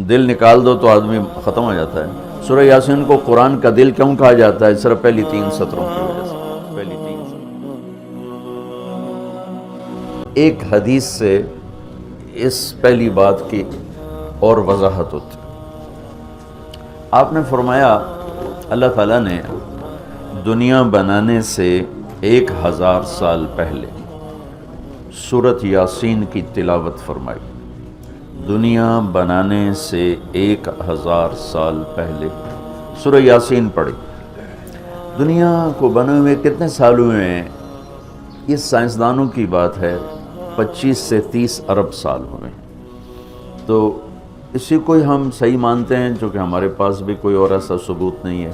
دل نکال دو تو آدمی ختم ہو جاتا ہے۔ سورہ یاسین کو قرآن کا دل کیوں کہا جاتا ہے؟ صرف پہلی 3 سطروں کی وجہ سے۔ ایک حدیث سے اس پہلی بات کی اور وضاحت ہوتی۔ آپ نے فرمایا اللہ تعالیٰ نے دنیا بنانے سے 1000 سال پہلے سورۃ یاسین کی تلاوت فرمائی۔ دنیا بنانے سے 1000 سال پہلے سورہ یاسین پڑھی۔ دنیا کو بنے ہوئے کتنے سال ہوئے ہیں؟ یہ سائنسدانوں کی بات ہے، 25 سے 30 ارب سال ہوئے۔ تو اسی کو ہم صحیح مانتے ہیں، چونکہ ہمارے پاس بھی کوئی اور ایسا ثبوت نہیں ہے۔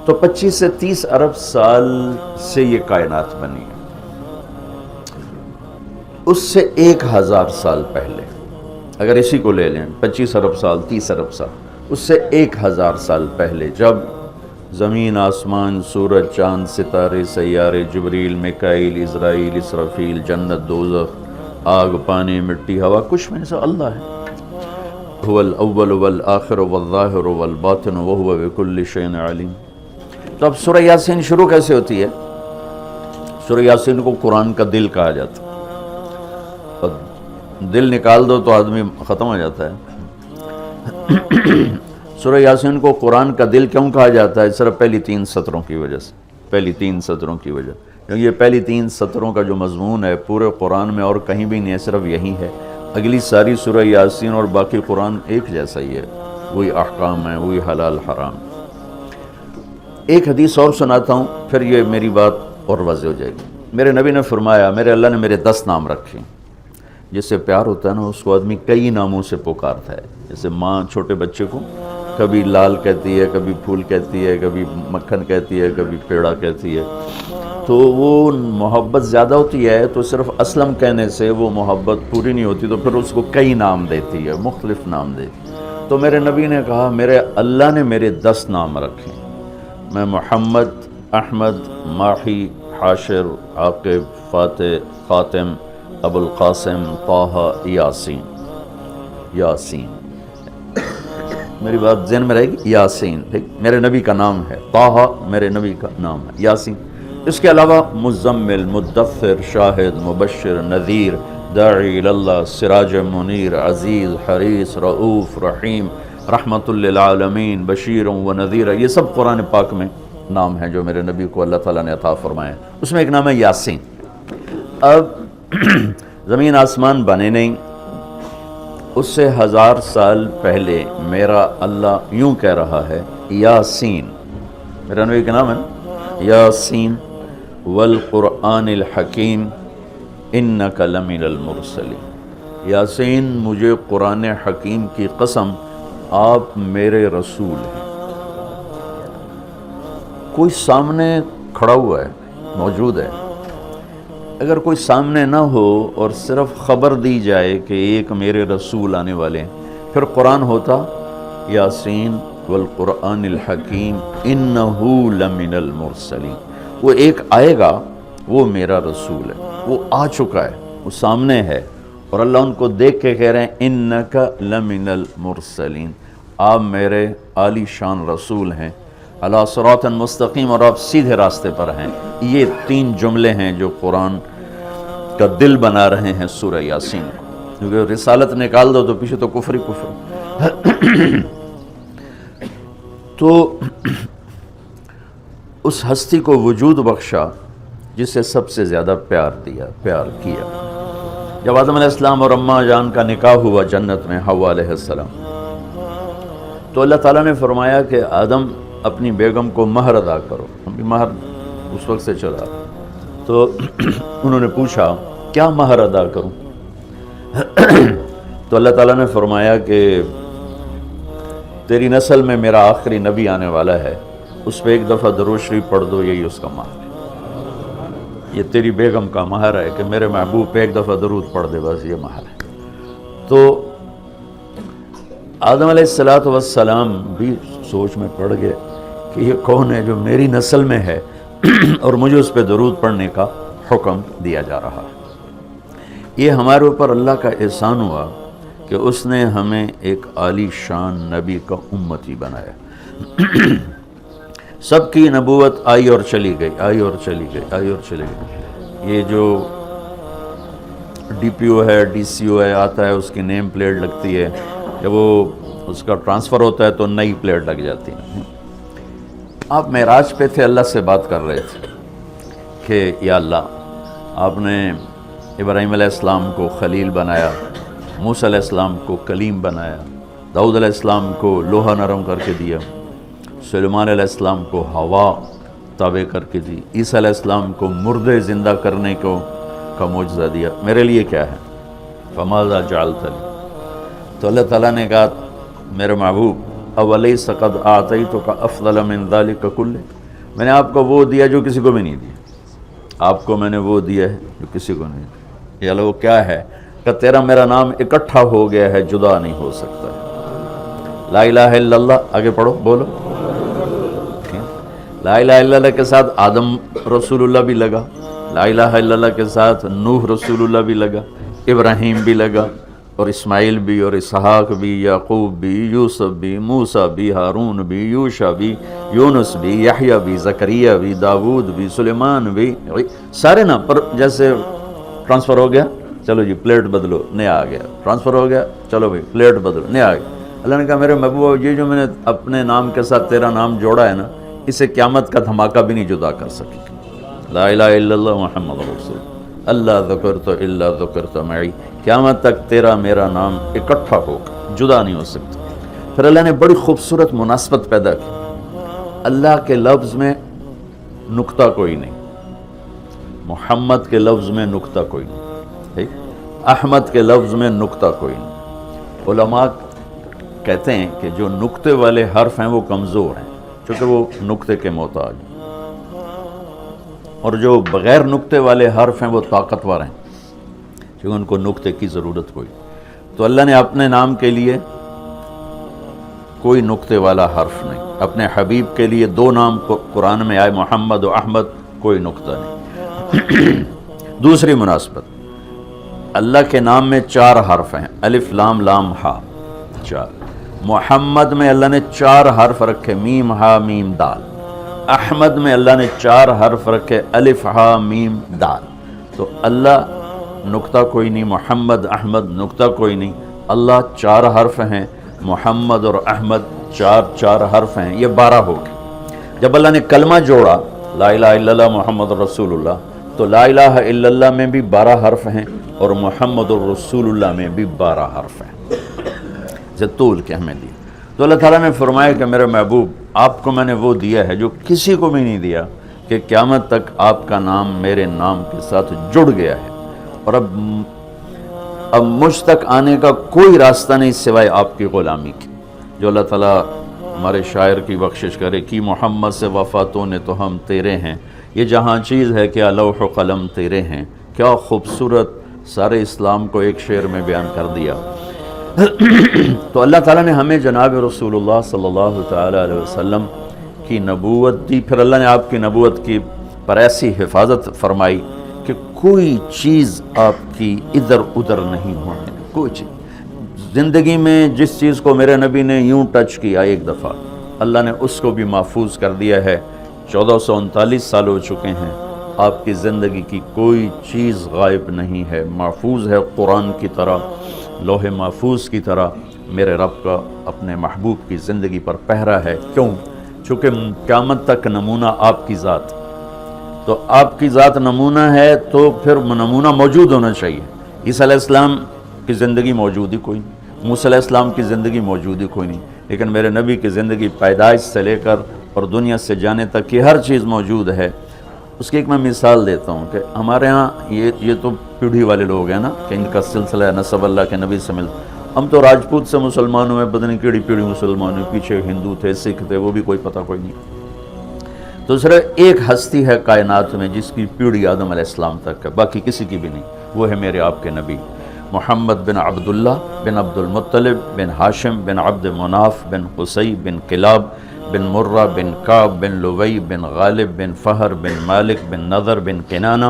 تو 25 سے 30 ارب سال سے یہ کائنات بنی ہے۔ اس سے 1000 سال پہلے، اگر اسی کو لے لیں 25 ارب سال 30 ارب سال، اس سے 1000 سال پہلے جب زمین، آسمان، سورج، چاند، ستارے، سیارے، جبریل، میکائیل، اسرافیل، اسرافیل، جنت، دوزخ، آگ، پانی، مٹی، ہوا، کچھ میں سے اللہ ہے۔ هو الاول والآخر والظاہر والباطن وهو بكل شيء علیم۔ تو اب سورہ یاسین شروع کیسے ہوتی ہے؟ سورہ یاسین کو قرآن کا دل کہا جاتا ہے، اور دل نکال دو تو آدمی ختم ہو جاتا ہے۔ سورہ یاسین کو قرآن کا دل کیوں کہا جاتا ہے؟ صرف پہلی 3 سطروں کی وجہ سے، پہلی 3 سطروں کی وجہ، کیونکہ یہ پہلی 3 سطروں کا جو مضمون ہے پورے قرآن میں اور کہیں بھی نہیں ہے، صرف یہی ہے۔ اگلی ساری سورہ یاسین اور باقی قرآن ایک جیسا ہی ہے، وہی احکام ہیں، وہی حلال حرام۔ ایک حدیث اور سناتا ہوں، پھر یہ میری بات اور واضح ہو جائے گی۔ میرے نبی نے فرمایا، میرے اللہ نے میرے 10 نام رکھے۔ جس سے پیار ہوتا ہے نا، اس کو آدمی کئی ناموں سے پکارتا ہے۔ جیسے ماں چھوٹے بچے کو کبھی لال کہتی ہے، کبھی پھول کہتی ہے، کبھی مکھن کہتی ہے، کبھی پیڑا کہتی ہے۔ تو وہ محبت زیادہ ہوتی ہے تو صرف اسلم کہنے سے وہ محبت پوری نہیں ہوتی، تو پھر اس کو کئی نام دیتی ہے، مختلف نام دیتی ہے۔ تو میرے نبی نے کہا، میرے اللہ نے میرے 10 نام رکھے، میں محمد، احمد، ماحی، حاشر، عاقب، فاتح، خاتم، ابو القاسم، طٰہٰ، یاسین۔ یاسین میری بات ذہن میں رہے گی، یاسین ٹھیک میرے نبی کا نام ہے، طٰہٰ میرے نبی کا نام ہے، یاسین۔ اس کے علاوہ مزمل، مدثر، شاہد، مبشر، نذیر، داعی اللہ، سراج منیر، عزیز، حریص، رؤوف، رحیم، رحمت للعالمین، بشیر و نذیر، یہ سب قرآن پاک میں نام ہیں جو میرے نبی کو اللہ تعالیٰ نے عطا فرمائے۔ اس میں ایک نام ہے یاسین۔ اب زمین آسمان بنے نہیں، اس سے 1000 سال پہلے میرا اللہ یوں کہہ رہا ہے، یاسین، میرا نبی کا نام ہے یاسین، والقرآن الحکیم انک لمن المرسلین۔ یاسین، مجھے قرآن حکیم کی قسم، آپ میرے رسول ہیں۔ کوئی سامنے کھڑا ہوا ہے، موجود ہے۔ اگر کوئی سامنے نہ ہو اور صرف خبر دی جائے کہ ایک میرے رسول آنے والے ہیں، پھر قرآن ہوتا یاسین والقرآن الحکیم انہ لمن المرسلین۔ وہ ایک آئے گا، وہ میرا رسول ہے، وہ آ چکا ہے، وہ سامنے ہے، اور اللہ ان کو دیکھ کے کہہ رہے ہیں انک لمن المرسلین، آپ میرے عالی شان رسول ہیں، علی صراط مستقیم، اور آپ سیدھے راستے پر ہیں۔ یہ 3 جملے ہیں جو قرآن کا دل بنا رہے ہیں سورہ یاسین کو، کیونکہ رسالت نکال دو تو پیچھے تو کفر ہی کفر۔ تو اس ہستی کو وجود بخشا جسے سب سے زیادہ پیار کیا۔ جب آدم علیہ السلام اور اماں جان کا نکاح ہوا جنت میں حوا علیہ السلام، تو اللہ تعالیٰ نے فرمایا کہ آدم اپنی بیگم کو مہر ادا کرو۔ مہر اس وقت سے چلا، تو انہوں نے پوچھا کیا مہر ادا کروں؟ تو اللہ تعالیٰ نے فرمایا کہ تیری نسل میں میرا آخری نبی آنے والا ہے، اس پہ ایک دفعہ درود شریف پڑھ دو، یہی اس کا مہر ہے۔ یہ تیری بیگم کا مہر ہے کہ میرے محبوب پہ ایک دفعہ درود پڑھ دے، بس یہ مہر ہے۔ تو آدم علیہ السلام بھی سوچ میں پڑ گئے کہ یہ کون ہے جو میری نسل میں ہے اور مجھے اس پہ درود پڑھنے کا حکم دیا جا رہا ہے۔ یہ ہمارے اوپر اللہ کا احسان ہوا کہ اس نے ہمیں ایک عالی شان نبی کا امتی بنایا۔ سب کی نبوت آئی اور چلی گئی، آئی اور چلی گئی، آئی اور چلی گئی۔ یہ جو ڈی پی او ہے، ڈی سی او ہے، آتا ہے، اس کی نیم پلیٹ لگتی ہے، جب وہ اس کا ٹرانسفر ہوتا ہے تو نئی پلیٹ لگ جاتی ہے۔ آپ معراج پہ تھے، اللہ سے بات کر رہے تھے کہ یا اللہ، آپ نے ابراہیم علیہ السلام کو خلیل بنایا، موسیٰ علیہ السلام کو کلیم بنایا، داؤد علیہ السلام کو لوہا نرم کر کے دیا، سلیمان علیہ السلام کو ہوا تابع کر کے دی، عیسیٰ علیہ السلام کو مردے زندہ کرنے کا معجزہ دیا، میرے لیے کیا ہے؟ فماذا جعلت لی؟ تو اللہ تعالیٰ نے کہا میرے محبوب اولیس قد اعطیتک افضل من ذلک کلہ، میں نے آپ کو وہ دیا جو کسی کو بھی نہیں دیا، آپ کو میں نے وہ دیا ہے جو کسی کو نہیں دیا۔ یا اللہ وہ کیا ہے؟ کہ تیرا میرا نام اکٹھا ہو گیا ہے، جدا نہیں ہو سکتا ہے۔ لا الہ الا اللہ، آگے پڑھو، بولو۔ لا الہ الا اللہ کے ساتھ آدم رسول اللہ بھی لگا، لا الہ الا اللہ کے ساتھ نوح رسول اللہ بھی لگا، ابراہیم بھی لگا، اور اسماعیل بھی، اور اسحاق بھی، یعقوب بھی، یوسف بھی، موسیٰ بھی، ہارون بھی، یوشع بھی، یونس بھی، یحییٰ بھی، زکریا بھی، داود بھی، سلیمان بھی، سارے نام پر جیسے ٹرانسفر ہو گیا، چلو جی پلیٹ بدلو، نیا آ گیا، ٹرانسفر ہو گیا، چلو بھائی پلیٹ بدلو، نیا آ گیا۔ اللہ نے کہا میرے محبوب یہ جو میں نے اپنے نام کے ساتھ تیرا نام جوڑا ہے نا، اسے قیامت کا دھماکہ بھی نہیں جدا کر سکے۔ لا الہ الا اللہ محمد رسول اللہ ذکرت الا ذکرت معی، قیامت تک تیرا میرا نام اکٹھا ہوگا، جدا نہیں ہو سکتا۔ پھر اللہ نے بڑی خوبصورت مناسبت پیدا کی، اللہ کے لفظ میں نقطہ کوئی نہیں، محمد کے لفظ میں نقطہ کوئی نہیں، احمد کے لفظ میں نقطہ کوئی نہیں۔ علماء کہتے ہیں کہ جو نقطے والے حرف ہیں وہ کمزور ہیں، چونکہ وہ نقطے کے محتاج ہیں، اور جو بغیر نقطے والے حرف ہیں وہ طاقتور ہیں، کیونکہ ان کو نقطے کی ضرورت کوئی۔ تو اللہ نے اپنے نام کے لیے کوئی نقطے والا حرف نہیں، اپنے حبیب کے لیے دو نام قرآن میں آئے، محمد و احمد، کوئی نقطہ نہیں۔ دوسری مناسبت، اللہ کے نام میں 4 حرف ہیں، الف لام لام ہا، 4۔ محمد میں اللہ نے 4 حرف رکھے، میم ہا میم دال۔ احمد میں اللہ نے 4 حرف رکھے، الف ہا میم دال۔ تو اللہ نقطہ کوئی نہیں، محمد احمد نقطہ کوئی نہیں، اللہ 4 حرف ہیں، محمد اور احمد 4 حرف ہیں، یہ 12 ہو گئے۔ جب اللہ نے کلمہ جوڑا لا الہ الا اللہ محمد رسول اللہ، تو لا الہ الا اللہ میں بھی 12 حرف ہیں اور محمد الرسول اللہ میں بھی 12 حرف ہیں، طول کے ہمیں دی۔ تو اللہ تعالیٰ نے فرمایا کہ میرے محبوب آپ کو میں نے وہ دیا ہے جو کسی کو بھی نہیں دیا، کہ قیامت تک آپ کا نام میرے نام کے ساتھ جڑ گیا ہے، اور اب مجھ تک آنے کا کوئی راستہ نہیں سوائے آپ کی غلامی کی۔ جو اللہ تعالیٰ ہمارے شاعر کی بخشش کرے کہ محمد سے وفاتوں نے تو ہم تیرے ہیں، یہ جہاں چیز ہے کہ لوح و قلم تیرے ہیں۔ کیا خوبصورت سارے اسلام کو ایک شعر میں بیان کر دیا۔ تو اللہ تعالیٰ نے ہمیں جناب رسول اللہ صلی اللہ تعالیٰ علیہ وسلم کی نبوت دی، پھر اللہ نے آپ کی نبوت کی پر ایسی حفاظت فرمائی کہ کوئی چیز آپ کی ادھر ادھر نہیں ہونے، کوئی چیز زندگی میں جس چیز کو میرے نبی نے یوں ٹچ کیا ایک دفعہ، اللہ نے اس کو بھی محفوظ کر دیا ہے۔ 1439 سال ہو چکے ہیں، آپ کی زندگی کی کوئی چیز غائب نہیں ہے، محفوظ ہے قرآن کی طرح، لوح محفوظ کی طرح میرے رب کا اپنے محبوب کی زندگی پر پہرا ہے۔ کیوں؟ چونکہ قیامت تک نمونہ آپ کی ذات، تو آپ کی ذات نمونہ ہے تو پھر نمونہ موجود ہونا چاہیے۔ عیسیٰ علیہ السلام کی زندگی موجود ہی کوئی نہیں، موسیٰ علیہ السلام کی زندگی موجود ہی کوئی نہیں، لیکن میرے نبی کی زندگی پیدائش سے لے کر اور دنیا سے جانے تک کی ہر چیز موجود ہے۔ اس کی ایک میں مثال دیتا ہوں کہ ہمارے ہاں یہ تو پیڑھی والے لوگ ہیں نا، کہ ان کا سلسلہ نسب اللہ کے نبی سے ملتا۔ ہم تو راجپوت سے مسلمان ہوئے، پتہ نہیں کیڑی پیڑھی مسلمان ہوئے، پیچھے ہندو تھے، سکھ تھے، وہ بھی کوئی پتہ کوئی نہیں۔ تو صرف ایک ہستی ہے کائنات میں جس کی پیڑھی آدم علیہ السلام تک ہے، باقی کسی کی بھی نہیں، وہ ہے میرے آپ کے نبی محمد بن عبداللہ بن عبد المطلب بن ہاشم بن عبد مناف بن قصی بن کلاب بن مرہ بن کعب بن لوی بن غالب بن فہر بن مالک بن نضر بن کنانہ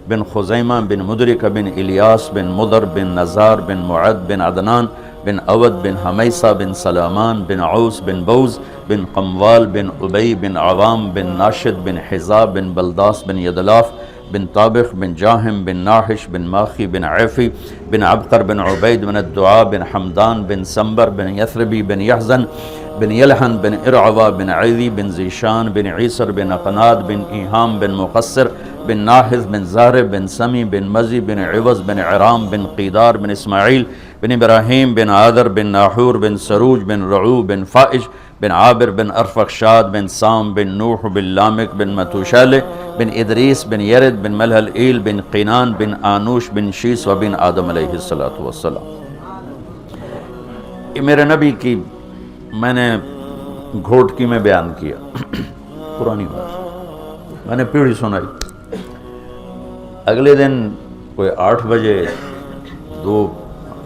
بن خزیمہ بن مدرکہ بن الیاس بن مضر بن نزار بن معد بن عدنان بن اود بن حمیسہ بن سلامان بن عوس بن بوز بن قموال بن ابی بن عوام بن ناشد بن حزاب بن بلداس بن یدلاف بن طابخ بن جاہم بن ناحش بن ماخی بن عیفی بن عبقر بن عبید بن الدعاء بن حمدان بن سمبر بن یثربی بن یحزن بن یلحن بن ارعوا بن عیدی بن زیشان بن عیسر بن اقناد بن ایہام بن مقصر بن ناحذ بن زارب بن سمی بن مزی بن عوض بن عرام بن قیدار بن اسماعیل بن ابراہیم بن عادر بن ناحور بن سروج بن رعو بن فائج بن عابر بن ارفخشاد بن سام بن نوح بن لامک بن متوشالہ بن ادریس بن یرد بن ملحل ایل بن قینان بن آنوش بن شیس و بن آدم علیہ السلام۔ یہ میرے نبی کی میں نے گھوٹکی میں بیان کیا، پرانی بات، میں نے پیڑھی سنائی۔ اگلے دن کوئی 8 بجے 2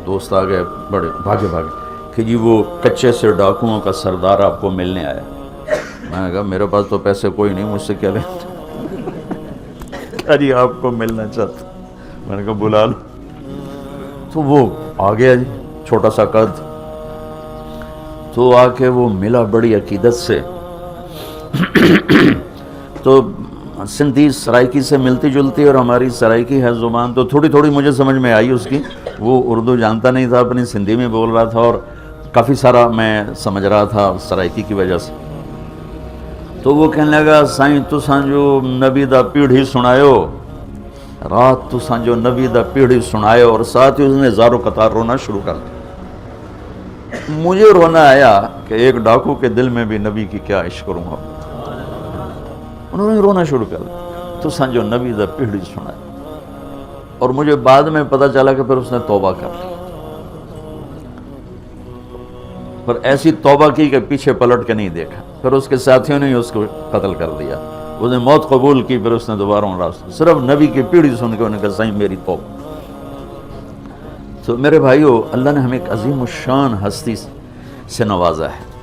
دوست آ گئے، بڑے بھاگے کہ جی وہ کچے سے ڈاکوؤں کا سردار آپ کو ملنے آیا۔ میں نے کہا میرے پاس تو پیسے کوئی نہیں، مجھ سے کیا لینا؟ جی آپ کو ملنا چاہتا۔ میں نے کہا بلا لو۔ تو وہ آ گیا جی، چھوٹا سا قد، تو آ کے وہ ملا بڑی عقیدت سے۔ تو سندھی سرائکی سے ملتی جلتی اور ہماری سرائکی ہے زبان، تو تھوڑی تھوڑی مجھے سمجھ میں آئی اس کی۔ وہ اردو جانتا نہیں تھا، اپنی سندھی میں بول رہا تھا اور کافی سارا میں سمجھ رہا تھا سرائکی کی وجہ سے۔ تو وہ کہنے لگا سائیں تساں جو نبی دا پیڑھی سنایو، رات تساں جو نبی دا پیڑھی سنایو، اور ساتھ ہی اس نے زارو قطار رونا شروع کر دیا۔ مجھے رونا آیا کہ ایک ڈاکو کے دل میں بھی نبی کی کیا عشق کروں گا۔ انہوں نے رونا شروع کر دیا، تساں جو نبی دا پیڑھی سنایو، اور مجھے بعد میں پتہ چلا کہ پھر اس نے توبہ کر لی، پر ایسی توبہ کی کہ پیچھے پلٹ کے نہیں دیکھا۔ پھر اس کے ساتھیوں نے اس کو قتل کر دیا، اس نے موت قبول کی، پھر اس نے دوبارہ راستہ صرف نبی کی پیڑھی سن کے انہوں نے کہا سائیں میری توبہ۔ تو میرے بھائیو، اللہ نے ہمیں ایک عظیم الشان ہستی سے نوازا ہے۔